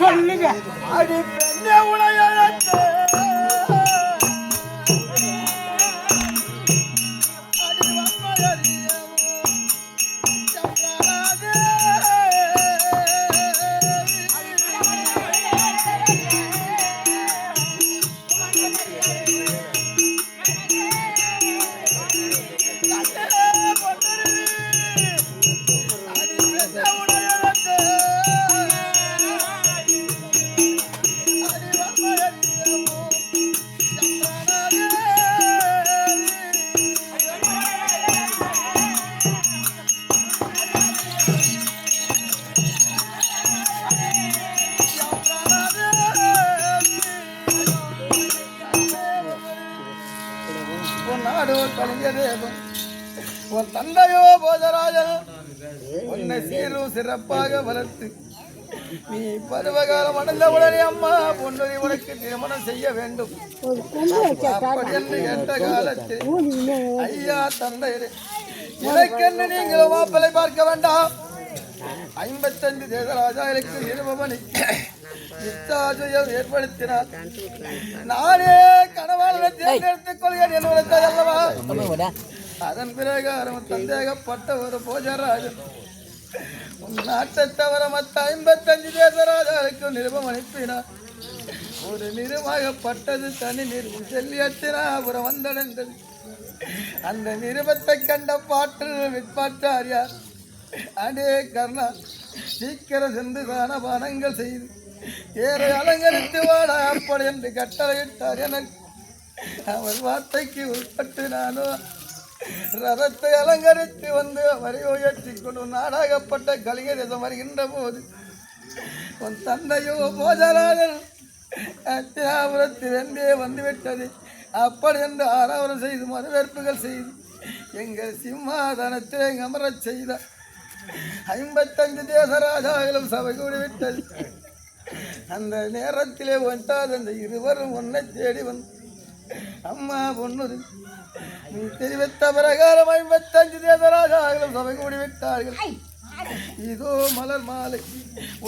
சொல்லுங்க அடி பெண்ணே உலகத்தை உன் தந்தையோ போஜராஜன் உன்னை சீரும் சிறப்பாக வளர்த்து நீ பருவகாலம் அடைந்தவுடனே அம்மா பொன்னுரி உனக்கு திருமணம் செய்ய வேண்டும் அப்படி என்று கேட்ட காலத்தில் ஐயா தந்தையரே எனக்கென்று நீங்கள் மாப்பிளை பார்க்க வேண்டாம் 55 தேசராஜாக்களுக்கு இருபவனை ஏற்படுத்தினார் நானே கணவாளனை தேர்ந்தெடுத்துக் கொள்கிறேன் என்று அல்லவா அதன் பிரகாரம் சந்தேகப்பட்ட ஒரு போஜராஜன் நாட்டை தவிர மற்ற 55 தேசராஜாவுக்கு நிருபம் அனுப்பினார் ஒரு நிருபமாகப்பட்டது தனி நிருபம் செல்லியத்தினாபுரம் வந்தடைந்தது அந்த நிருபத்தை கண்ட பாட்டு விற்பாட்டாரியார் அடே கர்ணா சீக்கிரம் சென்று தான பானங்கள் செய்து ஏற அலங்கரித்து வாடா அப்படி என்று கட்டளையிட்டார் எனக்கு அவர் வார்த்தைக்கு உட்பட்டு நானும் ரதத்தை அலங்கரித்து வந்து வரி உயர்த்தி கொண்டு நாடாகப்பட்ட கலிங்க தேசம் வருகின்ற போது உன் தந்தையோ போஜராஜன் அத்தியாபுரத்தில் என்றே வந்துவிட்டது அப்படி என்று ஆராவரம் செய்து வரவேற்புகள் செய்து எங்கள் சிம்மாதனத்தை அமரச் செய்த 55 தேசராஜாக்களும் சபை கூடிவிட்டது அந்த நேரத்திலே ஒன்றாத அந்த இருவரும் ஒன்னை தேடி வந்து அம்மா பொண்ணுரு நீ தெரிவித்த பிரகாரம் 55 தேசராஜாக்களும் சபை கூடிவிட்டார்கள் இதோ மலர் மாலை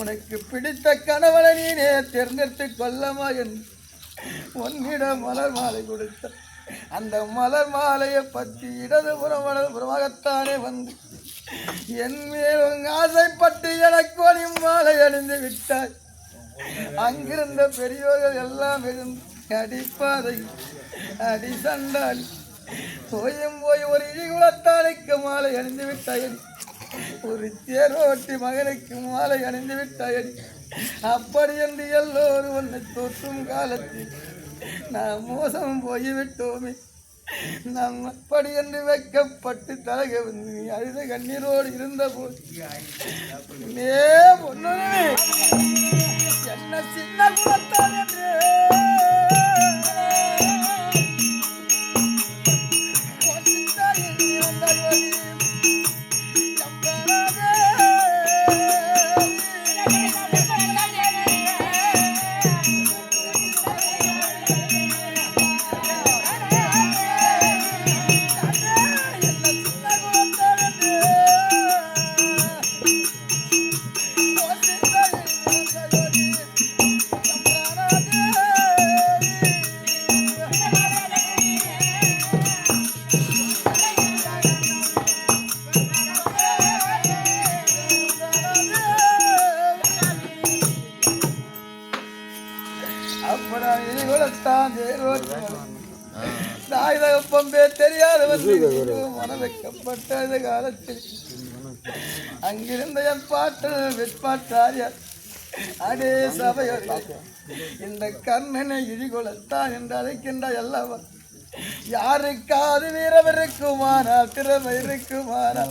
உனக்கு பிடித்த கணவனை நீனே தேர்ந்தெடுத்துக் கொள்ளமா என்று உன்னிடம் மலர் மாலை கொடுத்த அந்த மலர் மாலையை பற்றி இடதுபுறம் வலதுபுறமாகத்தானே வந்து என் மேலும் ஆசைப்பட்டு எனக்கு ஒரு மாலை அணிந்து விட்டாய் அங்கிருந்த பெரியோர்கள் எல்லாம் இருந்து அடிப்பாதை அடி சண்டாளி போயும் போய் ஒரு இடிகுலத்தானுக்கு மாலை அணிந்து விட்டாயடி ஒரு தேரோட்டி மகனுக்கு மாலை அணிந்து விட்டாயடி அப்படி என்று எல்லோரும் ஒன்றை தோற்றும் காலத்தில் நான் மோசம் போய்விட்டோமே நாம் அப்படி என்று வைக்கப்பட்டு தலக வந்து அழுத கண்ணீரோடு இருந்த போது என்ன சின்ன குலத்தான் என்று தெரியாத மன வைக்கப்பட்ட காலத்தில் அங்கிருந்த என் பாட்டு வெட்பாட்டாரியார் அடே சபையோர் இந்த கர்ணனை இழிகொலத்தான் என்று அழைக்கின்ற எல்லாவர் யாருக்காது வீரம் இருக்குமானா திறமை இருக்குமானா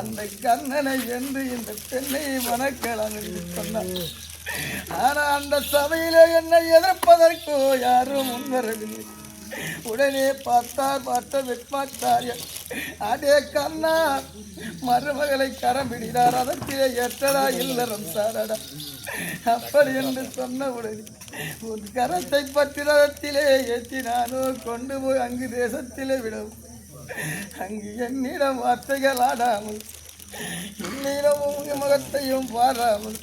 அந்த கர்ணனை என்று இந்த பெண்ணை மனக்கலாம் என்று சொன்னார். ஆனா அந்த சபையிலே என்னை எதிர்ப்பதற்கோ யாரும் முன்வரவில்லை. உடனே பார்த்த வெட்பாட்டாரியர் அடே கண்ணா மருமகளை கரம் பிடினார் அதற்கிலே ஏற்றடா இல்லறம் சாரடா அப்படி என்று சொன்ன உடனே உன் கரத்தை பற்றிடத்திலே ஏற்றினானோ கொண்டு போய் அங்கு தேசத்திலே விடவும் அங்கு என்னிடம் வார்த்தைகள் ஆடாமல் என்னிடமும் உங்க முகத்தையும் பாராமல்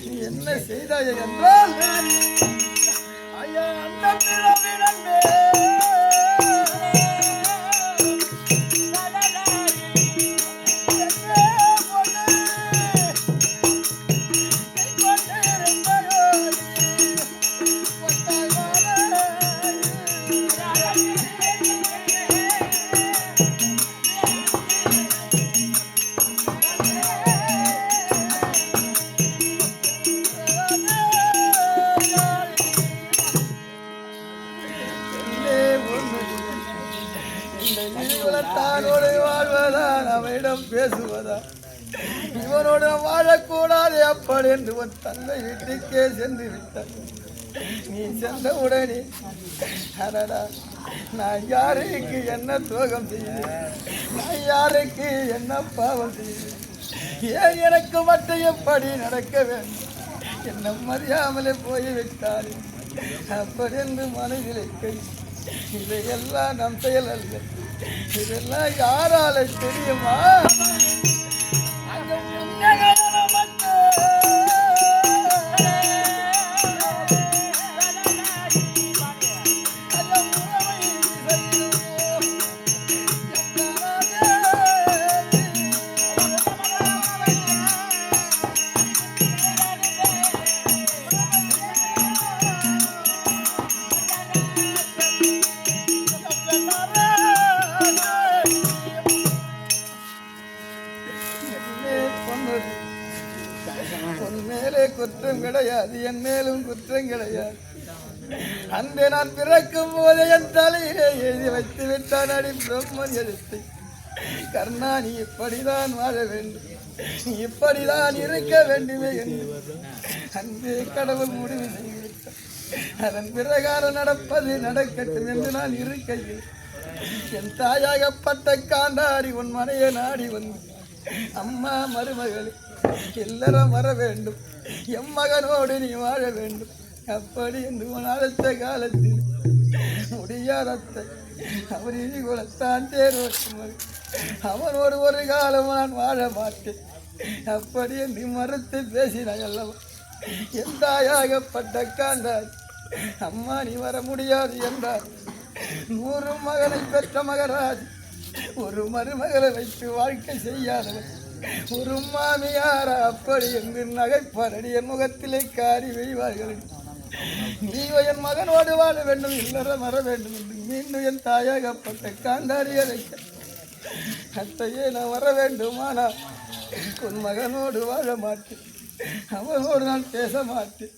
நீ என்ன செய்தாய் என்றால் ஐயா அந்த தானோடு வாழ்வதான் அவனிடம் பேசுவதா இவனோடு வாழக்கூடாது அப்படி என்று உன் தந்தை வீட்டுக்கே சென்று விட்டான் நீ சென்ற உடனே அடடா நான் யாருக்கு என்ன துரோகம் செய்தேன் நான் யாருக்கு என்ன பாவம் செய்தேன் ஏன் எனக்கு மட்டும் எப்படி நடக்க வேண்டும் என்ன மறியாமலே போய்விட்டார் அப்படி என்று மனதிலே கை இதையெல்லாம் நம் செயல் அல்ல இதெல்லாம் யாரால தெரியுமா குற்றம் கிடையாது என் மேலும் குற்றம் கிடையாது அந்த நான் பிறக்கும் போது என் தலையிலே எழுதி வைத்து விட்டான் அடி பிரம்மன் எழுத்தை கர்ணா நீ இப்படிதான் வாழ வேண்டும் நீ இப்படிதான் இருக்க வேண்டுமே என்று அன்பே கடவுள் முடிவு செய்துவிட்டான் அதன் பிரகாரம் நடப்பது நடக்கட்டும் என்று நான் இருக்கையில் என் தாயாகப்பட்ட காந்தாரி உன் மனையை நாடி வந்து அம்மா மருமகளே எல்லாரும் வர வேண்டும் எம் மகனோடு நீ வாழ வேண்டும் அப்படி என்று உன் அடுத்த காலத்தில் முடியாதத்தை அவர் இனி குலத்தான் தேர்வு அவனோடு ஒரு காலம் நான் வாழ மாட்டேன் அப்படி என்று மறுத்து பேசினாய் அல்லவா என் தாயாகப்பட்ட காந்தாய் அம்மா நீ வர முடியாது என்றார் 100 மகனை பெற்ற மகராஜ் ஒரு மருமகளை வைத்து வாழ்க்கை செய்யாதவர் ஒரு மாமியாரா அப்படி என்று நகைப்பாரடி என் முகத்திலே காரி வெய்வார்கள் நீ என் மகனோடு வாழ வேண்டும் இல்லறம் வர வேண்டும் என்று மீண்டும் என் தாயாகப்பட்ட காந்தாரியை வைக்க அத்தையே நான் வர வேண்டுமானால் உன் மகனோடு வாழ மாட்டேன் அவனோடு நான் பேச மாட்டேன்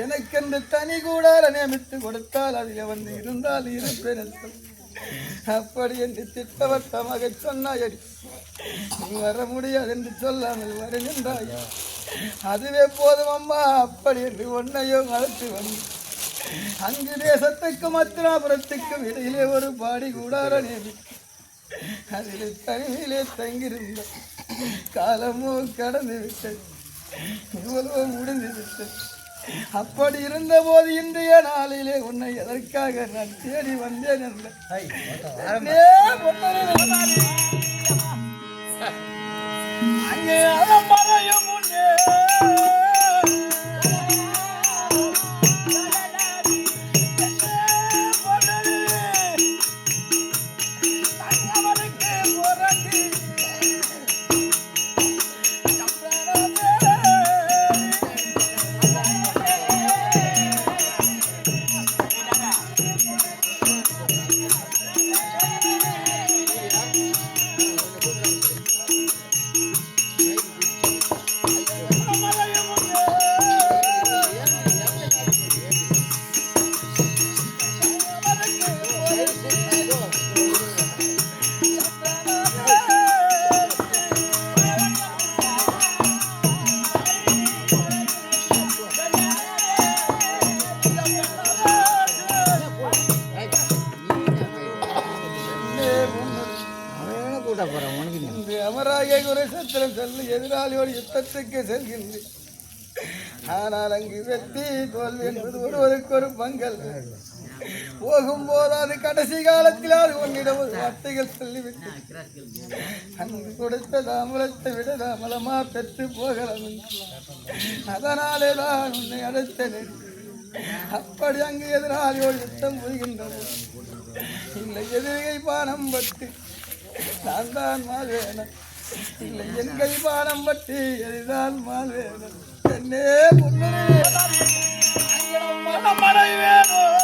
எனக்கென்று தனி கூடார நியமித்து கொடுத்தால் அதில் வந்து இருந்தால் இருப்பேன் அப்படி என்று திட்டவட்ட மகை சொன்னாயடி நீ வர முடியாது என்று சொல்லாமல் வருகின்றாய் அதுவே போதும் அம்மா அப்படி என்று ஒன்னையும் அழைத்து வந்து அங்கு தேசத்துக்கும் அத்திராபுரத்துக்கும் இடையிலே ஒரு பாடி கூடார நியமித்து அதில் தனிமையிலே தங்கியிருந்த காலமோ கடந்து விட்டது இவ்வளவோ முடிந்து விட்டது அப்படி இருந்த போது இன்றைய நாளிலே உன்னை எதற்காக நான் தேடி வந்தேன் என்ற அங்கே அலம்பரையும் முன்னே குருசத்திரம் செல்லு எதிராளியோடு யுத்தத்துக்கு செல்கின்றேன். ஆனால் அங்கு வெற்றி தோல்வி என்பது ஒருவருக்கு ஒரு பங்கல். போகும்போது அது கடைசி காலத்தில் அது உன்னிடம் வார்த்தைகள் சொல்லிவிட்டு அங்கு கொடுத்த தாமலத்தை விட தாமலமா பெற்று போகலாம். அதனாலே தான் உன்னை அழைத்தேன். அப்படி அங்கு எதிராளியோடு யுத்தம் புரிகின்றது. இல்லை எதிர்கை பானம் பட்டு நான் தான் மால் வேணும். இல்லை என் கை பானம் பட்டு எதிர்தான் மால் வேணும். என்னே முன்னே மனமடை வேணும்.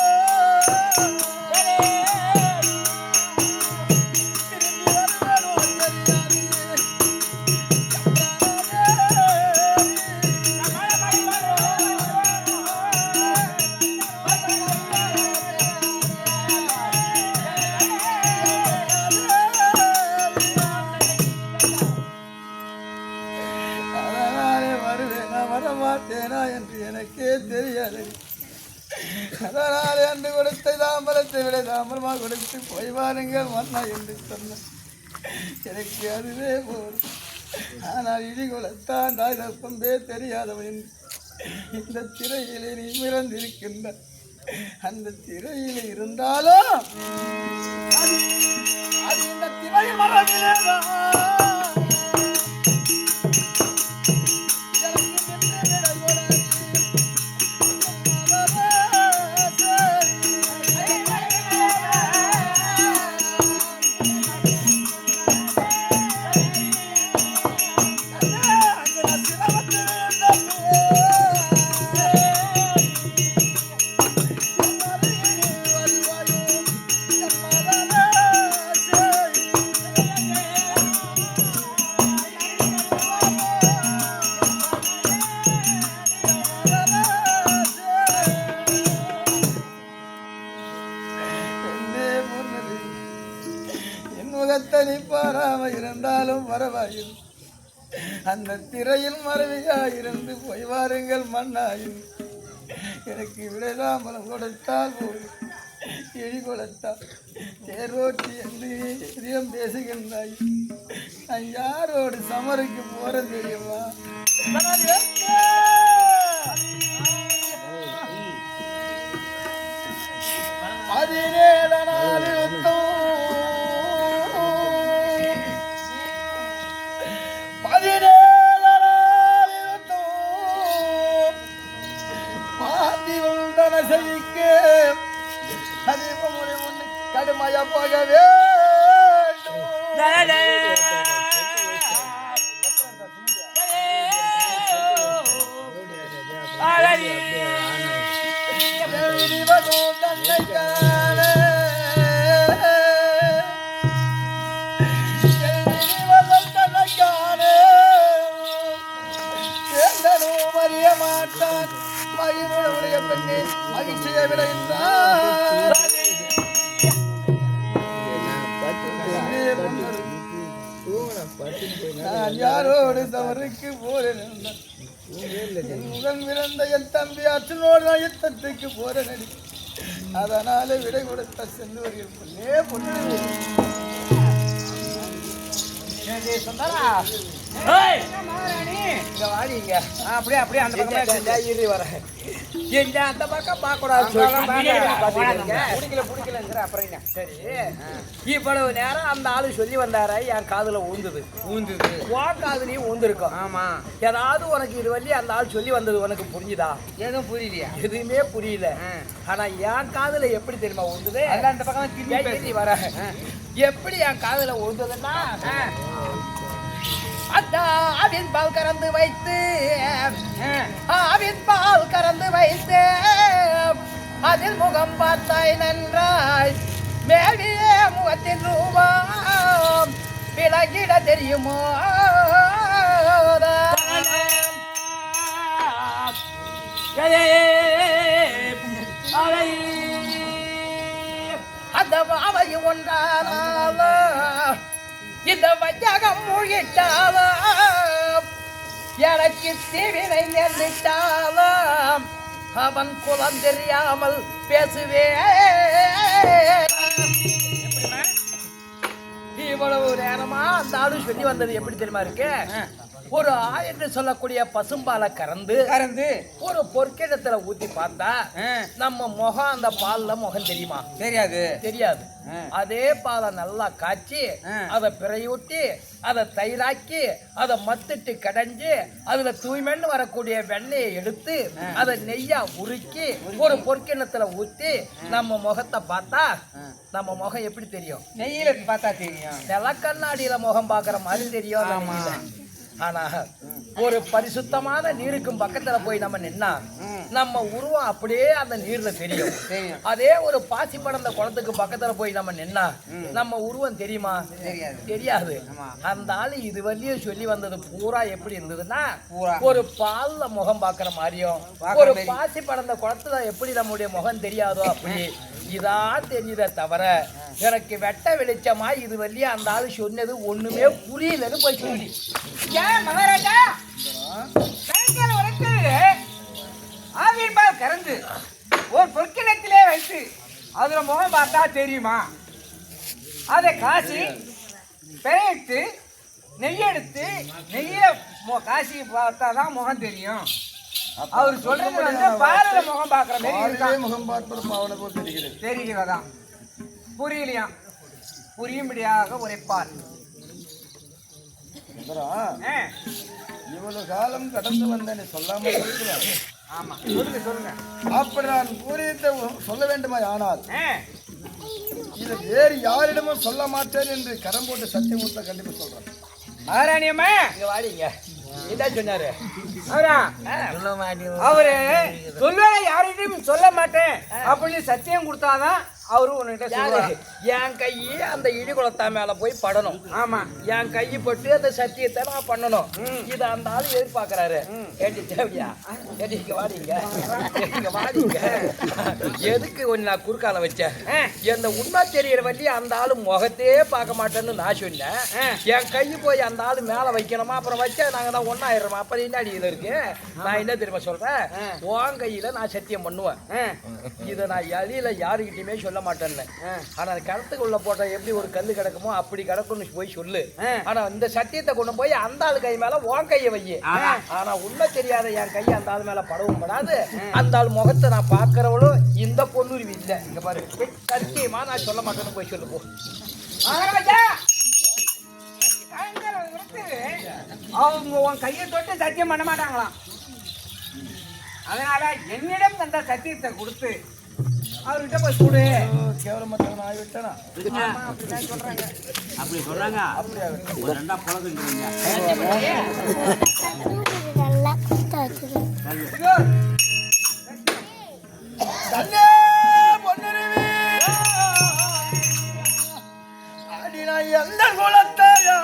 வரமாட்டேனா என்று எனக்கே தெரியாது. அதனாலே அன்று கொடுத்த தாம்பலத்தை விட தாம்பலமாக கொடுத்து போய் வாருங்கள் மன்னா என்று சொன்ன எனக்கு அதுவே போதும். ஆனால் இடி குலத்தான் தாய் தப்பம்பே தெரியாதவன் இந்த திரையிலே நீ மிறந்திருக்கின்ற அந்த திரையில் இருந்தாலும் அது இந்த திரை மரபிலேதான். முகத்தனி பாராம இருந்தாலும் பரவாயில் அந்த திரையில் மறைவியாயிருந்து போய் வாருங்கள் மண்ணாயில். எனக்கு விடைதாமலம் கொடுத்தால் போதும் எழி கொடுத்தால் தேரோட்டி என்று இதயம் பேசுகின்றாய். நான் யாரோடு சமருக்கு போற தெரியுமா? கடுமையா போகவே அறிய மாட்டான் மகிழ்வுடைய பெண்ணே மகிழ்ச்சியை விடைந்தார். நான் யாரோடு தவறுக்கு போறேன். என் முகம் விளந்த என் தம்பி அச்சனோடு நான் யுத்தத்துக்கு போறேன். அதனால விடை கொடுத்த செல்வர்கள் பொண்ணே பொண்ணு அப்படியே அப்படியே அந்த பக்கம் வர அந்த பக்கம் பார்க்கக்கூடாது. அப்புறம் சரி இவ்வளவு நேரம் அந்த ஆளு சொல்லி வந்தார என் காதுல ஊந்துது உன் காதுலயும் ஊந்துருக்கும். ஆமா ஏதாவது உனக்கு இது வள்ளி அந்த ஆள் சொல்லி வந்தது உனக்கு புரிஞ்சுதா? எதுவும் புரியலையா? எதுவுமே புரியல. ஆனா என் காதுல எப்படி தெரியுமா ஊந்துது? அந்த பக்கம் வர எப்படி என் காதுல ஊந்துதுன்னா ஆவின் பால் கறந்து வைத்து அதில் முகம் பார்த்தாய் நன்றாய் மேலே முகத்தின் ரூபம் விலகிட தெரியுமோ? அந்த பாவை ஒன்றானால இந்த வஞ்சகம் மூழ்கிட்டாலும் எனக்கு தீவினை நேர்ந்திட்டாலும் அவன் குலம் தெரியாமல் பேசுவே இவ்வளவு நேரமா அந்த ஆளு சொல்லி வந்தது எப்படி தெரியுமா இருக்கு? ஒரு ஆயன்னு சொல்லக்கூடிய பசும்பாலை கறந்து ஒரு பொற்கிடத்துல ஊத்தி பார்த்தா நம்ம முகம் அந்த பால்ல முகம் தெரியுமா? தெரியாது. அதே பாலை நல்லா காய்ச்சி அதை பிறையூட்டி அதை தயிராக்கி அதை மத்துட்டு கடைஞ்சு அதுல தூய்மைன்னு வரக்கூடிய வெண்ணெயை எடுத்து அதை நெய்யா உருக்கி ஒரு பொற்கிணத்துல ஊத்தி நம்ம முகத்தை பார்த்தா நம்ம முகம் எப்படி தெரியும்? நெய்யில பார்த்தா தெரியும். நில கண்ணாடியில முகம் பாக்குற மாதிரி தெரியும். ஆனா ஒரு பரிசுத்தமான நீருக்கும் பக்கத்துல போய் நம்ம நின்னா நம்ம உருவம் அப்படியே அந்த நீர்ல தெரியும். அதே ஒரு பாசி படந்த குளத்துக்கு பக்கத்துல போய் நம்ம நின்னா நம்ம உருவம் தெரியுமா? தெரியாது. அந்த ஆளு இது வரையும் சொல்லி வந்தது பூரா எப்படி இருந்ததுன்னா ஒரு பால்ல முகம் பாக்குற மாதிரியும் ஒரு பாசி படந்த குளத்துல எப்படி நம்முடைய முகம் தெரியாதோ அப்படி இதான் தெரியுதே தவிர எனக்கு வெட்ட வெளிச்சமா இது வரையும் அந்த ஆளு சொன்னது ஒண்ணுமே புரியலன்னு போய் சொல்லி மகாராஜா ஆவிர்பால் கறந்து ஒரு பொற்கிணத்திலே வைத்து அதுல முகம் பார்த்தா தெரியுமா? அதை காசி பெயர்த்து நெய்யெடுத்து நெய்யில காசி பார்த்தாதான் முகம் தெரியும். அவர் சொல்றது வந்து பாலில முகம் பார்க்கிற மாதிரி முகம் பார்ப்பது பாவனை போல் தெரிகிறது. தெரிகிறதா? புரியலையா? புரியும்படியாக உரைப்பார். இவ்வளவு காலம் கடந்து வந்தேன்னு சொல்லாம இருக்கிறார். ஆமா, சொல்லுங்க. அப்படி நான் பூரியத்தை சொல்ல வேண்டுமா? ஆனால் இதை வேறு யாரிடமும் சொல்ல மாட்டேன் என்று கரம் போட்டு சத்தியம் கொடுத்த கண்டிப்பா சொல்றேன். ஆராணியம்மா இங்க வாடிங்க. என்ன சொன்னாரு அவரு? சொல்லுவேன் யார்கிட்டையும் சொல்ல மாட்டேன் அப்படின்னு சத்தியம் கொடுத்தாதான் அவரு உன்கிட்ட சொல்லுவாரு. என் கையை அந்த இடிகுளத்தா மேல போய் படணும். ஆமா, என் கையை பட்டு அந்த சத்தியத்தை நான் பண்ணணும். இத அந்த ஆளு எதிர்பார்க்கிறாரு. ஏடி தேவையா? ஏடி இங்க வாடிங்க, இங்க வாடிங்க. எதுக்கு ஒன்னு நான் குறுக்கால வச்சேன்? எந்த உண்மை தெரியற வழி அந்த ஆளு முகத்தையே பார்க்க மாட்டேன்னு நான் சொன்னேன். என் கையை போய் அந்த ஆளு மேல வைக்கணுமா? அப்புறம் வச்சா நாங்க தான் ஒன்னாயிரமா? அப்புறம் என்ன அடி இருக்கு? நான் என்ன தெரியுமா சொல்றேன்? உன் கையில நான் சத்தியம் பண்ணுவேன். இதை நான் எழில யாருக்கிட்டையுமே சொல்ல மாட்டேன்னு. ஆனா கருத்துக்குள்ள போட்ட எப்படி ஒரு கல்லு கிடக்குமோ அப்படி கிடக்கும்னு போய் சொல்லு. ஆனா இந்த சத்தியத்தை கொண்டு போய் அந்த ஆளு கை மேல உன் கையை வை. ஆனா உண்மை தெரியாத என் கையை அந்த ஆள் மேல படவும் படாது. அந்த ஆள் முகத்தை நான் பாக்குறவளும் இந்த பொண்ணுருவி இல்லை. இங்க பாரு, சத்தியமா நான் சொல்ல மாட்டேன்னு போய் சொல்லு போ. அவங்க உன் கையை தொட்டு சத்தியம் பண்ண மாட்டாங்களாம். அதனால என்னிடம் அந்த சத்தியத்தை கொடுத்து அவர்கிட்ட போய் கூடு. கேவலமத்தவன் ஆகிவிட்டனா அப்படிதான் சொல்றாங்க. அப்படி சொல்றாங்க. ஒரு ரெண்டா பழகுங்க. அடினா எந்த குலத்தாயா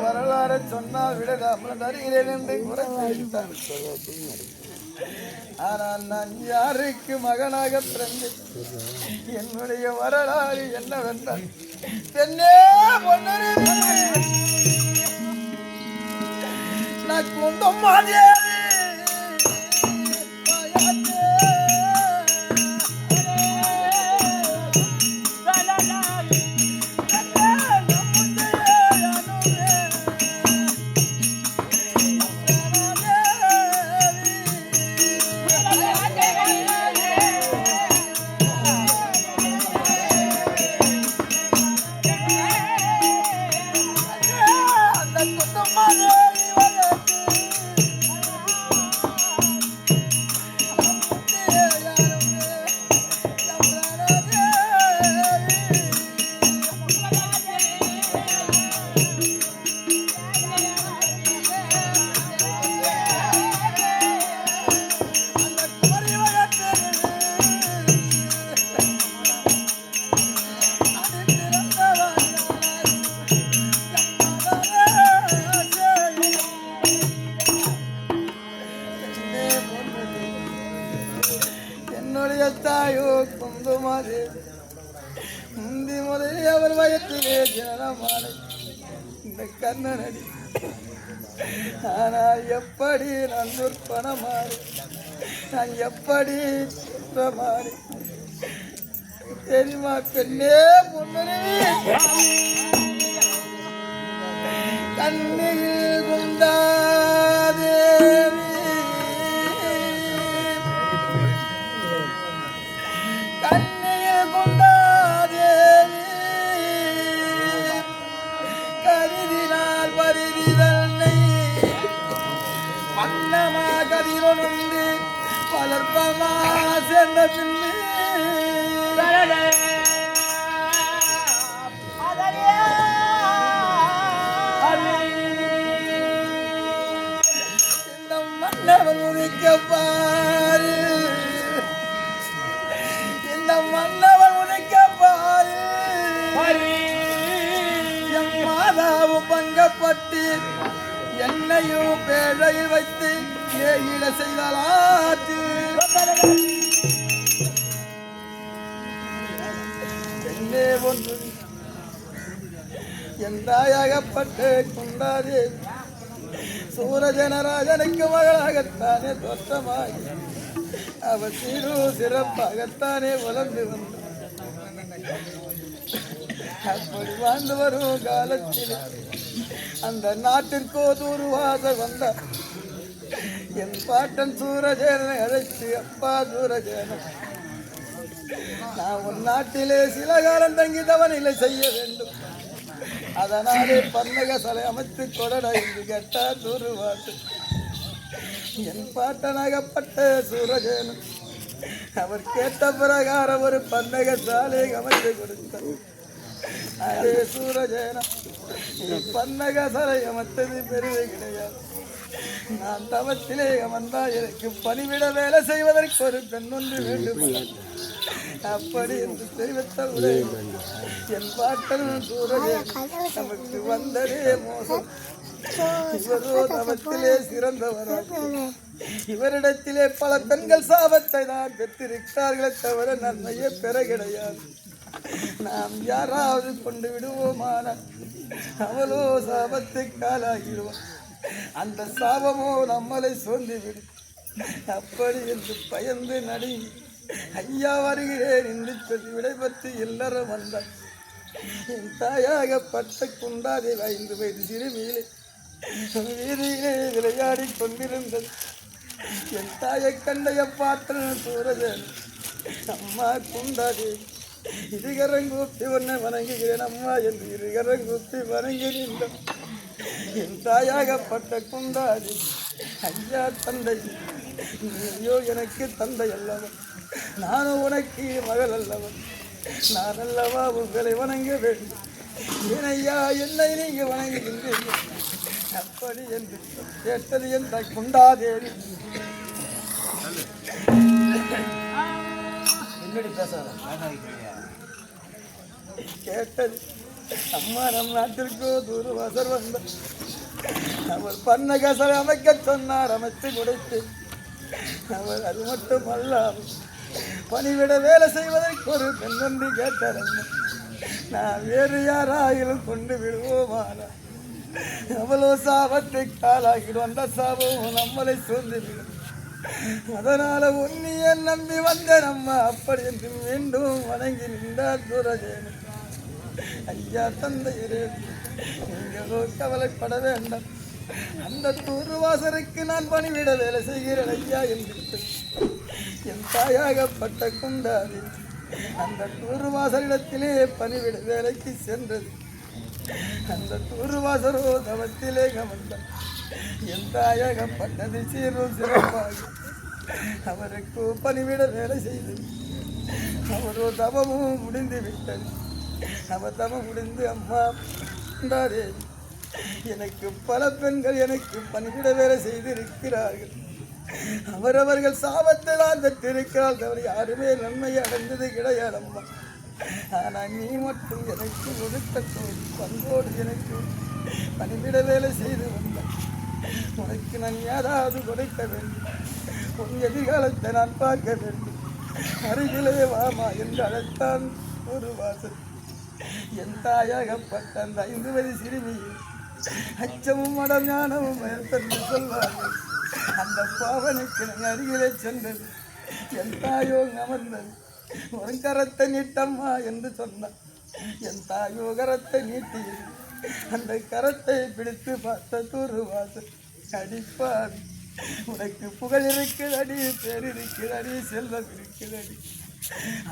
வரலாறு சொன்னால் விட தருகிறேன் என்று குறைத்தான். ஆனால் நான் யாருக்கு மகனாக பிறந்து என்னுடைய வரலாறு என்னவென்றால் தென்னே பொன்னருவி நான் குந்தம் மாதியே மனமானை இந்த கண்ணனடி. ஆனால் எப்படி நான் முற்பணமாறு, நான் எப்படி சுற்றமாறு தெரியுமா பெண்ணே பொன்னே. கண்ணில் குந்தாதேவி கண்ணில் குந்தாதேவி கருதினால் பருதி தன்னை மன்னமா கதிரொன்று வளர்ப்பமா சென்ற பின்னே இந்த மன்னவன் உதிக்க பாரு, இந்த மன்னவன் உதிக்க பாரு. என் மாதாவும் பங்கப்பட்டு என்னையும் பேழையில் வைத்து ஏயிட செய்தலாற்று. என்னே ஒன்று என் தாயாகப்பட்டு கொண்டாதே சூரஜனராஜனுக்கு மகளாகத்தானே தோற்றமாகி அவர் சிறு சிறப்பாகத்தானே வளர்ந்து வந்தார். அப்படி வாழ்ந்து வரும் காலத்தில் அந்த நாட்டிற்கோ தூர்வாச வந்தார். என் பாட்டன் சூரஜேனனை அழைத்து, அப்பா சூரஜேனன், நான் உன் நாட்டிலே சில காலம் தங்கி தவநிலை செய்ய வேண்டும், அதனாலே பன்னக சலை அமைத்து கொடடா என்று கேட்டார் தூர்வாசு. என் பாட்டனாகப்பட்ட சூரஜேனன் அவர் கேட்ட பிரகாரம் ஒரு பன்னக சாலை அமைத்து கொடுத்தார். அதே சூரஜேனா, நீ பன்னக சலை அமைத்தது பெருமை கிடையாது. நான் தவத்திலே அமர்ந்தா எனக்கு பணிவிட வேலை செய்வதற்கு ஒரு பெண் ஒன்று வேண்டும். அப்படி என்று தெரிவித்தவுடன் என் பாட்டன் சூரஜேன் நமக்கு வந்ததே மோசம். இவரோ தவத்திலே சிறந்தவராக இவரிடத்திலே பல பெண்கள் சாபத்தை தான் பெற்றிருக்கிறார்களே தவிர நன்மையே பெற கிடையாது. நாம் யாராவது கொண்டு விடுவோமான அவளோ சாபத்துக்கு ஆளாகிடுவோம். அந்த சாபமோ நம்மளை சோர்ந்துவிடும். அப்படி என்று பயந்து நடுங்கி ஐயா வருகிறேன் என்று சொல்லி விடைபெற்று எல்லாரும் வந்தார். என் தாயாகப்பட்ட குண்டாதை 5 வயது சிறுமியிலே வீதியிலே விளையாடி கொண்டிருந்தது. என் தாயை கண்டைய பாத்திரன் சூரஜன், அம்மா குண்டாதே இருகரங்கூப்பி உன்னை வணங்குகிறேன் அம்மா என்று இருகரங்கூப்பி வணங்கி நின்றான். என் தாயாகப்பட்ட குண்டாதே, ஐயா தந்தை, நீயோ எனக்கு தந்தை அல்லவன், நானும் உனக்கு மகள் அல்லவன், நான் அல்லவா உங்களை வணங்க வேண்டும், ஏனையா என்னை நீங்க வணங்குகின்றீர்கள். அப்படி என்று கேட்டது என் தாய் குண்டாதேவி. என்னடி பேசாத கேட்டது. அம்மா நம் நாட்டிற்கோ தூர்வாசர் வந்தார். அவர் பன்னகசலை அமைக்க சொன்னார். அமைத்து கொடுத்து அவர் அது மட்டும் அல்லாமல் பணிவிட வேலை செய்வதற்கு ஒரு பெண் வந்து கேட்டார். நான் வேறு யாராயிலும் கொண்டு விடுவோமான அவ்வளோ சாபத்தை காலாகிடும். அந்த சாபம் நம்மளை சூழ்ந்துவிடும். அதனால உன்னிய நம்பி வந்த நம்ம அப்படி என்று மீண்டும் வணங்கி நின்றார் சூரஜேனன். ஐயா தந்தையரே, நீங்களோ கவலைப்பட வேண்டாம், அந்த தூர்வாசருக்கு நான் பணிவிட வேலை செய்கிறேன் ஐயா என்று என் தாயாகப்பட்ட குண்டாதி அந்த தூர்வாசரிடத்திலே பணிவிட வேலைக்கு சென்றது. அந்த தூர்வாசரோ தவத்திலே கவர்ந்தார். என் தாயாகப்பட்டது சீரும் சிறப்பாக அவருக்கு பணிவிட வேலை செய்தது. அவரோ தவமும் முடிந்து விட்டது. அவர் தவம் முடிந்து அம்மா குண்டாதே, எனக்கு பல பெண்கள் எனக்கு பணிவிட வேலை செய்திருக்கிறார்கள். அவரவர்கள் சாபத்தை தான் பெற்றிருக்கிறாள் தவிர யாருமே நன்மையை அடைந்தது கிடையாது அம்மா. ஆனால் நீ மட்டும் எனக்கு ஒதுக்க பண்போடு எனக்கு பணிவிட வேலை செய்து வந்தார். உனக்கு நான் ஏதாவது கொடுக்க வேண்டும், உன் எதிர்காலத்தை நான் பார்க்க வேண்டும், அருகிலே வாமா என்று அழைத்தான் ஒரு வாசல். என் தாயாகப்பட்ட அந்த 5 வயது சிறுமியில் அச்சமும் மடம் ஞானமும் என்று சொல்வார்கள். அந்த பாவனுக்கு நாங்கள் அருகிலே சென்றது. என் தாயோ அமர்ந்தது. ஒரு கரத்தை நீட்டம்மா என்று சொன்னான். என் தாயோ கரத்தை நீட்டியது. அந்த கரத்தை பிடித்து பார்த்த தூர்வாசல் அடிப்பார். உனக்கு புகழ் இருக்குதடி, பேர் இருக்குதடி, செல்வம் இருக்குதடி.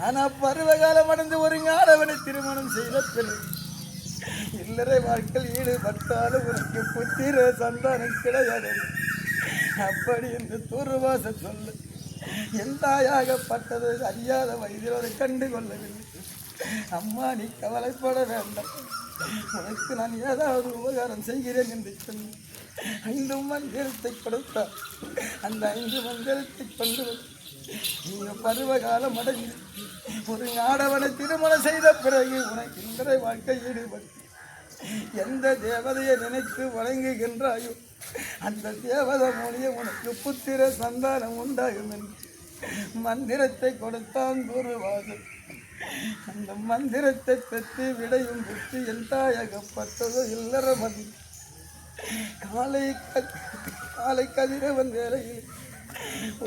ஆனா பருவகாலம் அடைந்து ஒரு ஆடவனை திருமணம் செய்த பிறகு இல்லறை வாழ்க்கையில் ஈடுபட்டாலும் உனக்கு புத்திர சந்தானம் கிடையாது. அப்படி என்று தூர்வாச சொல்ல என் தாயாகப்பட்டது அறியாத வயதில் அதை கண்டு கொள்ளவில்லை. அம்மா நீ கவலைப்பட வேண்டாம், உனக்கு நான் ஏதாவது உபகாரம் செய்கிறேன் என்று சொல்லி 5 மந்திரத்தை கொடுத்தார். அந்த 5 மந்திரத்தை கொண்டு நீங்கள் பருவகாலம் அடைந்து ஒரு ஆடவனை திருமணம் செய்த பிறகு உனக்கு இன்றைய வாழ்க்கை ஈடுபட்டு எந்த தேவதையை நினைத்து வழங்குகின்றாயோ அந்த தேவதை மூலியம் உனக்கு புத்திர சந்தானம் உண்டாகும் என்று மந்திரத்தை கொடுத்தான் தூர்வாசல். அந்த மந்திரத்தை பெற்று விடையும் பெற்று என் தாயகப்பட்டதோ இல்லற மந்தி காலை கதிரவன் வேலையில்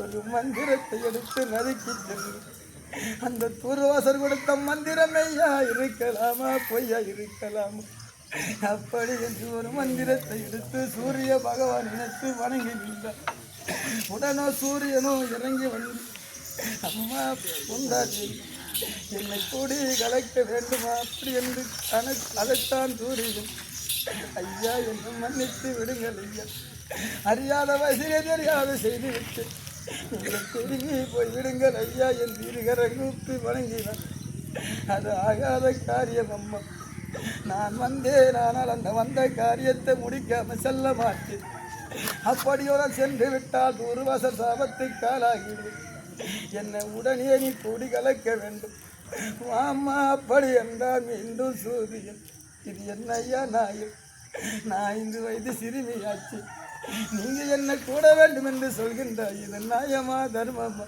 ஒரு மந்திரத்தை எடுத்து நதிக்கு சென்று அந்த தூர்வாசர் கொடுத்த மந்திரமையா இருக்கலாமா பொய்யா இருக்கலாமா அப்படி என்று ஒரு மந்திரத்தை எடுத்து சூரிய பகவான் நினைத்து வணங்கி நின்றார். உடனோ சூரியனோ இறங்கி வந்து அம்மா பொண்டாட்டி என்னை கூடி கலைக்க வேண்டுமா அப்படி என்று அதைத்தான் சூரியன் ஐயா என்று மன்னித்து விடுங்கள் ஐயா, அறியாத வயசிலே தெரியாத செய்து விட்டு நீங்கள் திரும்பி போய் விடுங்கள் ஐயா என்று இருகரை கூப்பி வணங்கினார். அது ஆகாத காரியம் அம்மா, நான் வந்தேன், ஆனால் அந்த வந்த காரியத்தை முடிக்காமல் செல்ல மாட்டேன். அப்படியோட சென்று விட்டால் தூர்வாச சாபத்துக்கு ஆளாகிவிடும். என்னை உடனே நீ கூடி கலக்க வேண்டும். அம்மா அப்படி என்றால் மீண்டும் சூரியன் இது என்ன ஐயா நாயம், நான் 5 வயது சிறுமியாச்சு, நீங்க என்ன கூட வேண்டும் என்று சொல்கின்றாய், இது நியாயமா தர்மமா?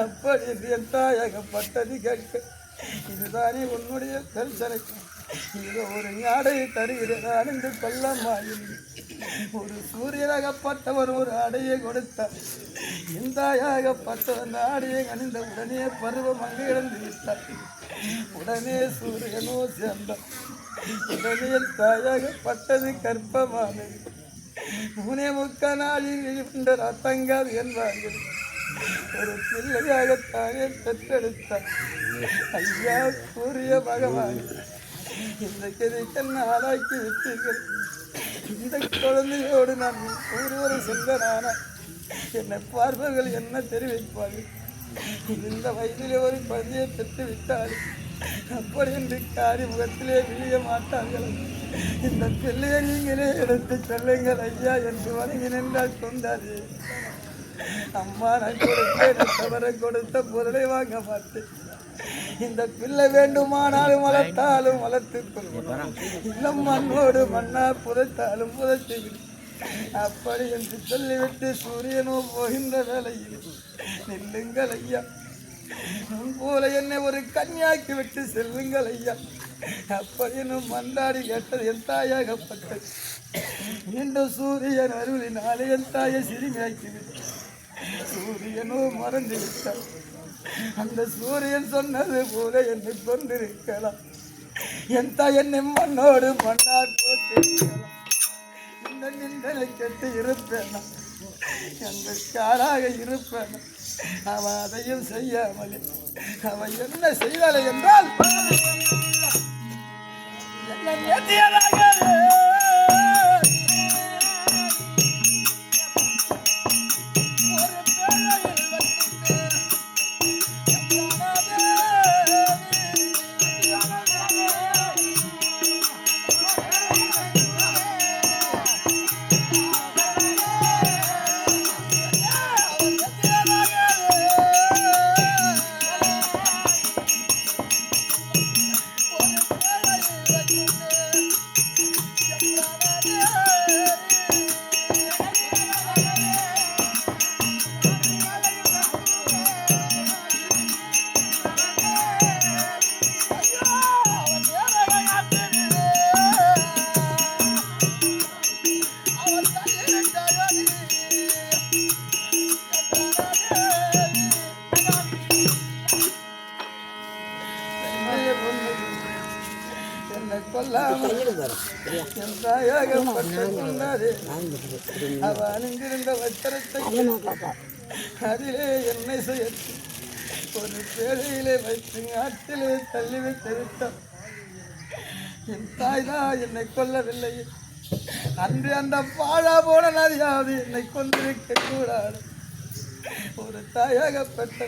அப்படி என்று என் தாயகப்பட்டது கேட்க இதுதானே உன்னுடைய தரிசனை, இதோ ஒரு ஆடையை தருகிறேன் அணிந்து கொள்ளம்மா என்று ஒரு சூரியனாகப்பட்டவர் ஒரு ஆடையை கொடுத்தார். என் தாயாகப்பட்ட அந்த ஆடையை அணிந்த உடனே பருவம் அங்கு இழந்து விட்டார். உடனே சூரியனோ சேர்ந்தார். உடனே தாயாகப்பட்டது கற்பமானது. 3 நாளில் இருந்த ரத்தங்காது என்பார்கள். ஒரு பிள்ளையாகத்தானே பெற்றெடுத்தார். ஐயா சூரிய பகவான், இந்த கதைக்கென்ன ஆளாக்கி விட்டீர்கள். இந்த குழந்தையோடு நான் ஒருவரை சென்றனான என்னை பார்ப்பவர்கள் என்ன தெரிவிப்பார்கள். இந்த வயதிலே ஒரு குழந்தையை பெற்று விட்டார்கள், அப்படி என்று காரி முகத்திலே விழிய மாட்டார்கள். இந்த பிள்ளையை நீங்களே எடுத்து சொல்லுங்கள் ஐயா என்று வணங்கி நின்றால் கொண்டாதே. அம்மா நான் கொடுத்தேன், தவற கொடுத்த பொருளை வாங்க மாட்டேன். இந்த பிள்ளை வேண்டுமானாலும் வளர்த்தாலும் வளர்த்துக்கொள்வோம், இன்னும் மண்ணோடு மண்ணா புதைத்தாலும் புதைத்து விடும். அப்படி என்று சொல்லிவிட்டு சூரியனோ போகின்ற வேலையில் நில்லுங்கள் ஐயா, முன் போல என்னை ஒரு கன்னியாக்கி விட்டு செல்லுங்கள் ஐயா. அப்படினும் மன்றாடி கேட்டது என் தாயாகப்பட்டது. மீண்டும் சூரியன் அருளினாலே என் தாயை சிறுமியாக்கி விட்டு சூரியனோ மறந்து விட்டார். அந்த சூரியன் சொன்னது போல என்னை கொண்டிருக்கலாம். என் தாய் என்னை மண்ணோடு மண்ணால் போட்டிருக்கலாம். இந்த நிந்தனை கெட்டு இருப்பேன், அந்த காலாக இருப்பேன். அவன் அதையும் செய்யாமலே அவன் என்ன செய்தாலே என்றால் என்ன நேர்த்தியதாக என் தாயாகப்பட்ட சொன்னாரே அவ அணிந்திருந்த வஸ்திரத்தை அதிலே என்னை சேர்த்து ஒரு பேழையிலே வைத்து ஆற்றிலே தள்ளி வைத்திருத்தான். என் தாய் தான் என்னை கொல்லவில்லை. அன்று அந்த பாழா போன நதியாவது என்னை கொண்டிருக்க கூடாது. ஒரு தாயாகப்பட்ட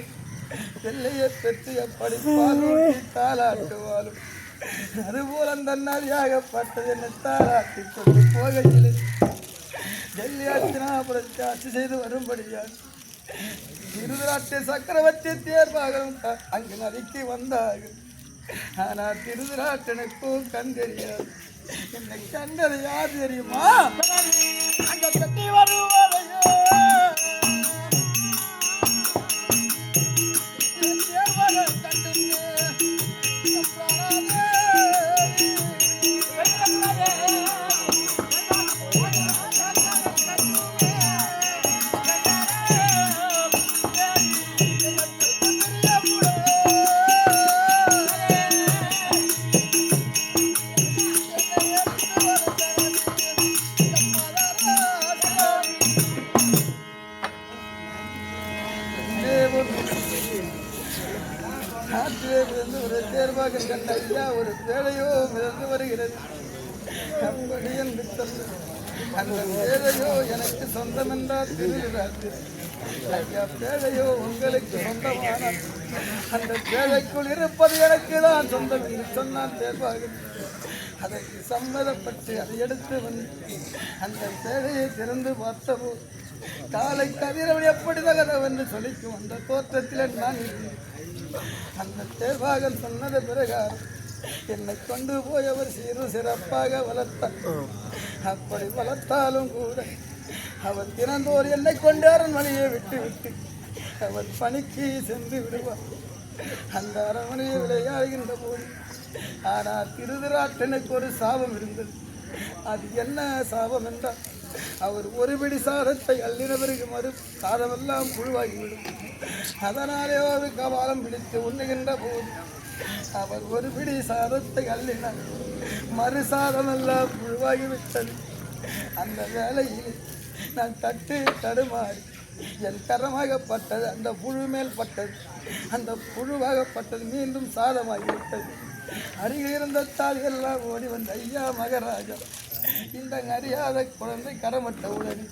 பிள்ளையை பெற்று எப்படி பாலூட்டி தாளாட்டுவாலும் அதுபோல் அந்த நதியாகப்பட்டது என்னை தாளாட்டி கொண்டு போகையிலே டெல்லி ஆட்சி ஆட்சி செய்து வரும்படியால் திருதராட்டிய சக்கரவர்த்தி தேர்வாகவும் அங்கு நதிக்கு வந்தார்கள். ஆனால் திருதராட்டனுக்கும் கண் தெரியாது. என்னை கண்டது யார் தெரியுமா? அங்க கட்டி வருவாரையோ ஒரு தேர்வாக கண்ட ஐயா ஒரு வேலையோ மிதந்து வருகிறது. அப்படி என்று சொல்ல அந்த வேலையோ எனக்கு சொந்தம் என்றால் திருவிழாக்கு ஐயா வேலையோ உங்களுக்கு சொந்தமான அந்த வேலைக்குள் இருப்பது எனக்கு தான் சொந்தம் என்று சொன்னான் தேர்வாக. அதற்கு சம்மதப்பட்டு அதை எடுத்து வந்து அந்த வேலையை திறந்து பார்த்தபோது காலை கதிரவன் எப்படி தகதவென்று சொல்லிக்கும் அந்த தோற்றத்தில் நான் இருந்தேன். அந்த தேர்வாகன் சொன்னது பிரகாரம் என்னை கொண்டு போய் அவர் சிறப்பாக வளர்த்தார். அப்படி வளர்த்தாலும் கூட அவர் தினந்தோர் என்னை கொண்டு அரண்மனையை விட்டு விட்டு அவர் பணிக்கு சென்று விடுவார். அந்த அரண்மனையை விளையாடுகின்ற போது ஆனால் திருதராட்டனுக்கு ஒரு சாபம் இருந்தது. அது என்ன சாபம் என்றால் அவர் ஒரு பிடி சாதத்தை அள்ளினவருக்கு மறு சாதமெல்லாம் புழுவாகிவிடும். அதனாலே ஒரு கபாலம் பிடித்து உண்ணுகின்ற போது அவர் ஒரு பிடி சாதத்தை அள்ளினார். மறு சாதமெல்லாம் புழுவாகிவிட்டது. அந்த வேளையில் நான் தடுமாறி என் கரமாகப்பட்டது அந்த புழு மேல் பட்டது. அந்த புழுவாகப்பட்டது மீண்டும் சாதமாகிவிட்டது. அருகில் இருந்த தாள்கள்லாம் ஓடி வந்த ஐயா மகாராஜா இந்த அறியாத குழந்தை கடமட்ட உடனே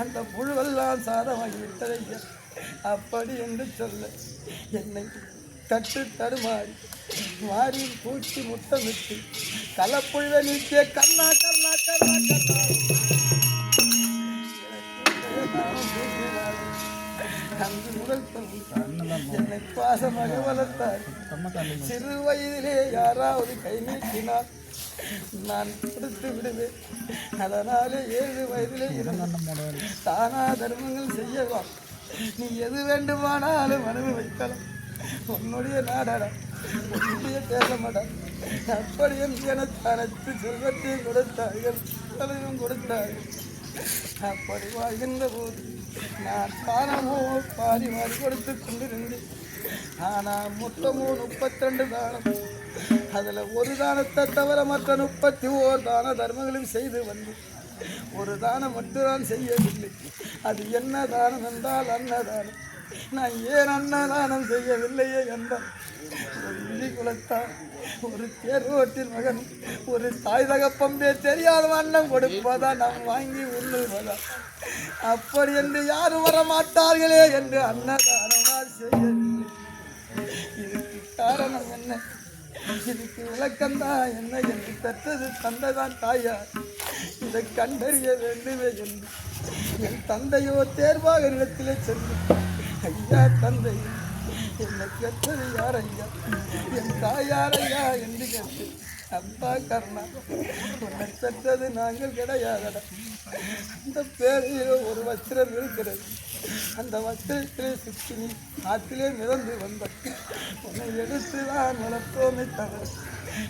அந்த புழுவெல்லாம் சாதமாகிவிட்டது ஐயா. அப்படி என்று சொல்ல என்னை தடுமாறி மாறியில் பூச்சி முட்டமிட்டு கலப்புழுவை நீக்கிய கண்ணா கண்ணா கண்ணா கண்ணா அன்று முதல் என்னை பாசமாக வளர்த்தார். சிறு வயதிலே யாராவது கை நீட்டினால் நான் கொடுத்து விடுவேன். அதனாலே 7 வயதிலே இருந்த தானா தர்மங்கள் செய்யலாம். நீ எது வேண்டுமானாலும் அனுபவிக்கலாம். உன்னுடைய நாடா உன்னுடைய தேசமடா. அப்படியும் எனக்கு அனைத்து செல்வத்தையும் கொடுத்தார்கள், தலையும் கொடுத்தார்கள். அப்படி வாழ்கின்ற போது நான் தானமோ பாதி மாறி கொடுத்து கொண்டிருந்தேன். ஆனால் மொத்தமோ 32 தானம். அதில் ஒரு தானத்தை தவிர மற்ற 31 தான தர்மங்களும் செய்து வந்து ஒரு தானம் மட்டும் நான் செய்யவில்லை. அது என்ன தானம் என்றால் அன்னதானம். நான் ஏன் அன்னதானம் செய்யவில்லையே என்றால் ஒரு இடி குலத்தான் ஒரு தேர்வோட்டின் மகன் ஒரு தாய் தகப்பம்பே தெரியாத அன்னம் கொடுப்பதா நாம் வாங்கி உண்ணுவதா அப்படி என்று யாரும் வரமாட்டார்களே என்று அன்னதானமாக செய்யவில்லை. இதுக்கு காரணம் என்ன? இதுக்கு விளக்கம்தான் என்ன என்று பெற்றது தந்தைதான் தாயார். இதை கண்டறிய வேண்டுமே என்று என் தந்தையோ தேர்வாக இடத்திலே சென்று ஐயா தந்தை என்னை பெற்றது யார் ஐயா, என் தாயார் ஐயா என்று கேட்டு அப்பா கர்ணா உன்னை பெற்றது நாங்கள் கிடையாதடா. அந்த பேரையிலோ ஒரு வஸ்திரம் இருக்கிறது. அந்த வஸ்திரத்திலே சுற்றி நீ ஆற்றிலே மிதந்து வந்த உன்னை எடுத்து தான் வளர்த்தோமே தவிர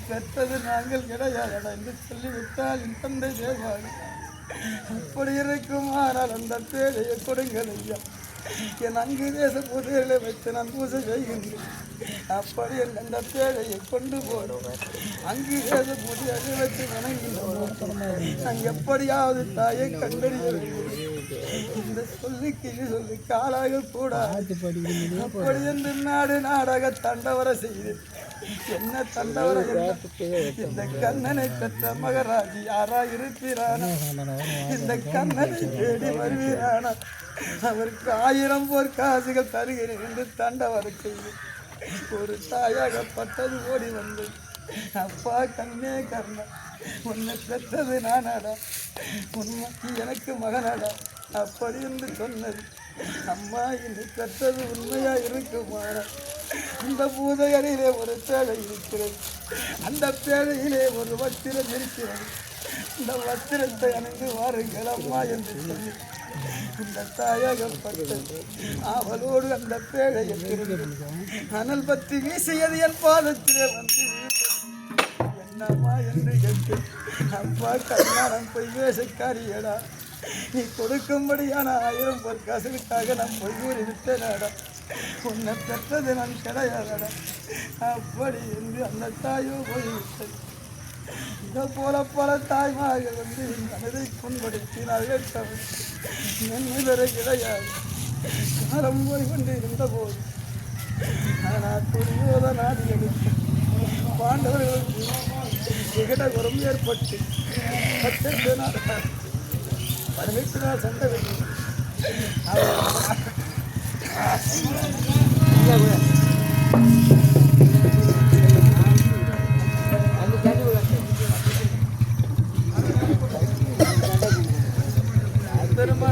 பெற்றது நாங்கள் கிடையாதடா என்று சொல்லிவிட்டால் என் தந்தை தேவாக. அப்படி இருக்கும் ஆனால் அந்த பேரையை கொடுங்கள் ஐயா. என் அங்கு தேச பூஜைகளை வைத்து நான் பூஜை செய்கின்றேன். அப்படி என் அந்த பேழையை கொண்டு போடும் அங்கு தேச பூஜைகளை வைத்து வணங்கினோம். நான் எப்படியாவது தாயை கண்டறிய வேண்டும். இந்த சொல்லுக்கு இது சொல்லி காலாக கூடாது. அப்படி என்று நாடாக தண்டவர செய்து என்ன தண்டவர இந்த கண்ணனை பெற்ற மகராஜி யாரா இருப்பீரான இந்த கண்ணனை தேடி வருவீரான அவருக்கு 1000 போர் காசுகள் தருகிறேன் என்று தண்டவர செய்து ஒரு தாயாகப்பட்டது ஓடி வந்து அப்பா கண்ணே கர்ணா உன்னை பெற்றது நானாடா உண்மைக்கு எனக்கு மகனாடா அப்படி என்று சொன்னது. அம்மா என்னை பெற்றது உண்மையா இருக்குமாடா. அந்த பூதகரிலே ஒரு பேழை இருக்கிறது. அந்த பேழையிலே ஒரு வஸ்திரம் இருக்கிறது. இந்த வஸ்திரத்தை அணிந்து வாருங்கள் அம்மா என்று சொல்லி இந்த தாயகப்பட்டது அவளோடு அந்த பேழையை அனல் பற்றி வீசியது என் பாதத்திலே வந்து என்னம்மா என்று கேட்டு அப்பா கல்யாணம் போய் வேசக்காரியடா நீ கொடுக்கும்படியான 1000 பொற்காசுக்காக நான் பொய் கூறி விட்டேனாடா உன்னை பெற்றது நான் கிடையாதடா அப்படி என்று அந்த தாயோ போய்விட்டது. இதை போல பல தாய்மார்கள் வந்து மனதை புண்படுத்தினார்கள் நன்மைவரை கிடையாது. காலம் போய் கொண்டு இருந்த போது ஆனால் துரியோத நாடுகளுக்கு பாண்டவர்களுக்கு விகடகுரம் ஏற்பட்டு 10 நாள் 18 நாள் சண்டை வெட்டி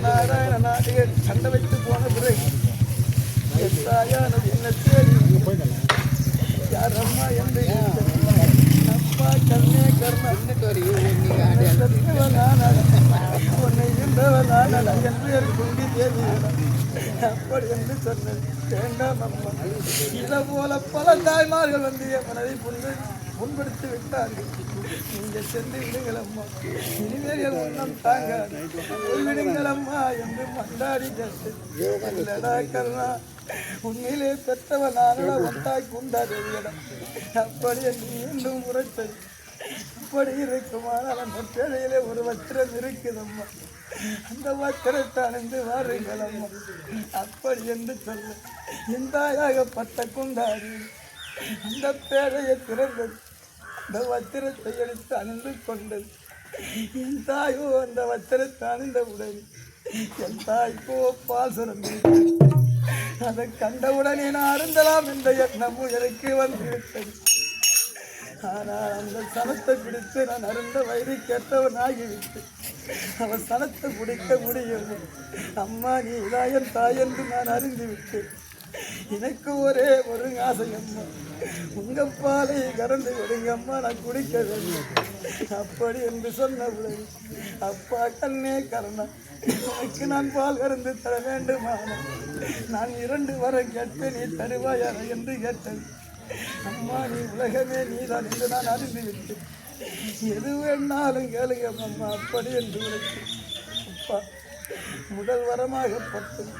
நாராயண நாடுகள் சண்டை வைத்து போன பிறகு தாயானது என்ன தேடி யார் அம்மா என்று அப்பா கண்ணே கர்ணன் உன்னை இருந்தவனான என் பேர் குண்டி தேவி அப்படி என்று சொன்னது. வேண்டாம் அம்மா இதை போல பல தாய்மார்கள் வந்து என் மனதை முன்படுத்தி விட்டார்கள். நீங்கள் சென்று விடுங்கள் அம்மா இனிமேல் ஒன்றும் தாங்காது விடுங்கள் அம்மா என்று மண்டாடி கேட்டு இல்லடா கர்ணா உண்மையிலே பெற்றவன் நானடா ஒத்தாய் குண்டா தேவியடா அப்படி என்று மீண்டும் உரைத்தது. அப்படி இருக்குமானால் அந்த பேழையிலே ஒரு வஸ்திரம் இருக்குதம்மா அந்த வஸ்திரத்தை அணிந்து வாருங்கள் அம்மா அப்படி என்று சொல்ல இந்தாயாகப்பட்ட குண்டாடி அந்த பேழையை திறந்தது. அந்த வஸ்திரத்தை எடுத்து அணிந்து கொண்டது. என் தாயோ அந்த வஸ்திரத்தை அணிந்தவுடன் என் தாய்க்கோ பால் சுரந்து அதை கண்டவுடனே நான் அருந்தலாம் என்ற எண்ணம் எனக்கு வந்துவிட்டது. ஆனால் அந்த சனத்தை பிடித்து நான் அருந்த வயிறு கேட்டவன் ஆகிவிட்டு அவன் சனத்தை பிடிக்க முடியவில்லை. அம்மா நீ இதாயன் தாய் என்று நான் அறிந்துவிட்டேன். எனக்கு ஒரே ஒரு ஆசை அம்மா உங்கள் பாலை கறந்து விடுங்க அம்மா நான் குடிக்க வேண்டும் அப்படி என்று சொன்னவுடன் அப்பா கண்ணே கரணா எனக்கு நான் பால் கறந்து தர வேண்டுமான நான் 2 வரம் கேட்பேன் நீ தருவாயா என்று கேட்டது. அம்மா நீ உலகமே நீதான் என்று நான் அறிந்துவிட்டேன். எது வேணாலும் கேளுங்க அம்மா அப்படி என்று உழைத்து அப்பா முதல் வரமாகப்பட்டது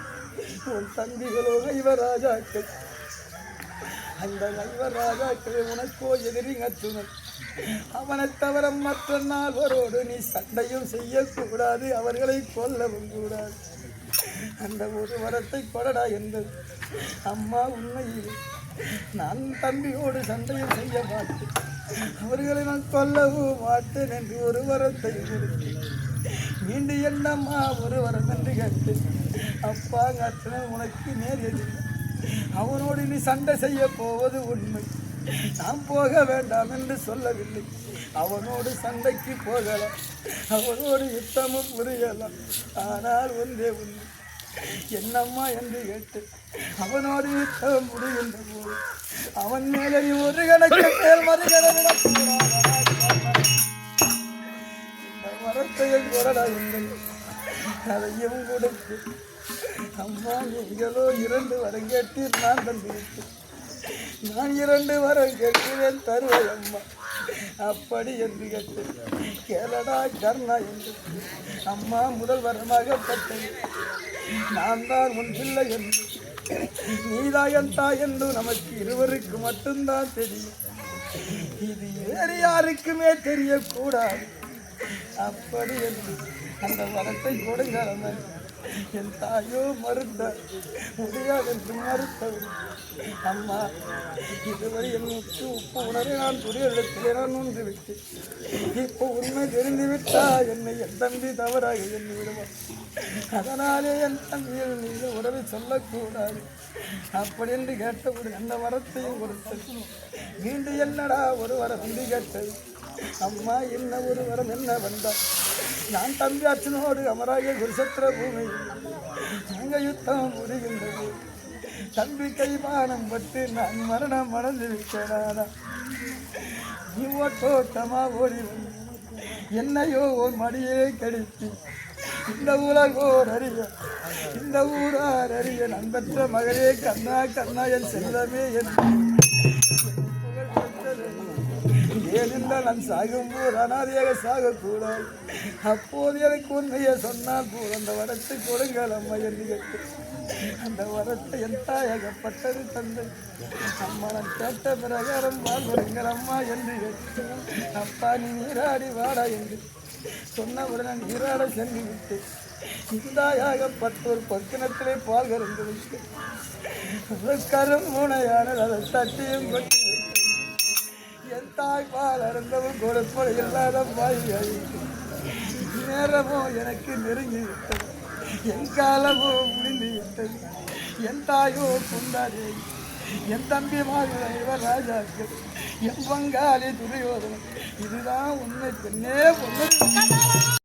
உன் தம்பிகளோ ஐவராஜாக்கள். அந்த ஐவராஜாக்களை உனக்கோ எதிரி அச்சுணன் அவனை தவிர மற்ற நால்வரோடு நீ சண்டையும் செய்யக்கூடாது அவர்களை கொல்லவும் கூடாது. அந்த ஒரு வரத்தை கொடடா என்பது அம்மா உண்மையில் நான் தம்பியோடு சண்டையும் செய்ய மாட்டேன் அவர்களை நான் கொல்லவும் மாட்டேன் என்று ஒரு வரத்தை கொடுத்து மீண்டும் என்னம்மா ஒரு வரம் என்று கேட்டு அப்பா அச்சனன் உனக்கு நேர் எதிரி அவனோடு நீ சண்டை செய்ய போவது உண்மை நாம் போக வேண்டாம் என்று சொல்லவில்லை. அவனோடு சண்டைக்கு போகலாம் அவனோடு யுத்தமும் புரியலாம். ஆனால் ஒன்றே உண்மை என்னம்மா என்று கேட்டு அவனோடு யுத்தம் முடிகின்ற போது அவன் மேலே நீ ஒரு கணக்கு மேல் மறுகடவிட இந்த வரத்தையும் கொடடா இல்லை அதையும் கொடுத்து அம்மா நீங்களோ 2 வரம் கேட்டீர் நான் தந்திருக்கேன். நான் 2 வரம் கேட்கிறேன் தருவாய் அம்மா அப்படி என்று கேட்டு கேளடா கர்ணா என்று அம்மா முதல் வரமாகப்பட்டது நான் தான் உன் பிள்ளை என்று நீதாயன் தாய் என்று நமக்கு இருவருக்கு மட்டும்தான் தெரியும். இது வேறு யாருக்குமே தெரியக்கூடாது. அப்படி என்று அந்த வரத்தை கொடுங்க. என் தாயோ மறுத்த முடியாது என்று மறுத்தவர். அம்மா இதுவரை என்னுக்கு உப்பு உணரை நான் துரியத்திலே நான் நொன்று விட்டேன். இப்போ உண்மை தெரிந்துவிட்டா என்னை என் தம்பி தவறாக எண்ணி விடுவான். அதனாலே என் தம்பியில் நீங்கள் உறவை சொல்லக்கூடாது. அப்படி என்று கேட்டவுடன் அந்த வரத்தையும் கொடுத்தது. மீண்டும் என்னடா ஒரு வரம் வந்து கேட்டது. அம்மா என்ன ஒரு வரம் என்ன வந்தால் நான் தம்பி அச்சனோடு அமராக குருசத்திர பூமி அங்க யுத்தம் முடிகின்றது. தம்பி கைமானம் பட்டு நான் மரணம் அடைந்து விட்டேனா. நீ ஓட்டோட்டமா ஓடி வந்து என்னையோ ஒரு மடியே கடித்து இந்த உலகோர் அறிய இந்த ஊரார் அறிய நான் பெற்ற மகளே கண்ணா கண்ணா என் செல்லமே என்று ஏனென்றால் நான் சாகும்போது அனாதையாக சாகக்கூடாது. அப்போது எனக்கு உண்மையை சொன்னால் போது அந்த வரத்தை கொடுங்கள் அம்மா என்று கேட்டு அந்த வரத்தை என் தாயகப்பட்டது தந்தை. அம்மா நான் கேட்ட பிரகாரம் வாழ்வருங்கள் அம்மா என்று கேட்டு அப்பா நீ நீராடி வாடா என்று சொன்னவுடன் நான் நீராட சென்று விட்டு இந்தாயாகப்பட்டோர் பக்கினத்திலே பால் கறந்து விட்டு கரும் முனையான அதை தட்டியும் கொட்டி என் தாய் பால் அறந்தவும் கொடுப்பது இல்லாத வாய்ப்பு நேரமோ எனக்கு நெருங்கி விட்டது. என் காலமோ முடிந்து விட்டது. என் தாயோ கொண்டாதே என் தம்பி மாதிரி ராஜாக்கள் என் பங்காளி துரியோதனன் இதுதான் உண்மை பெண்ணே பொண்ணு.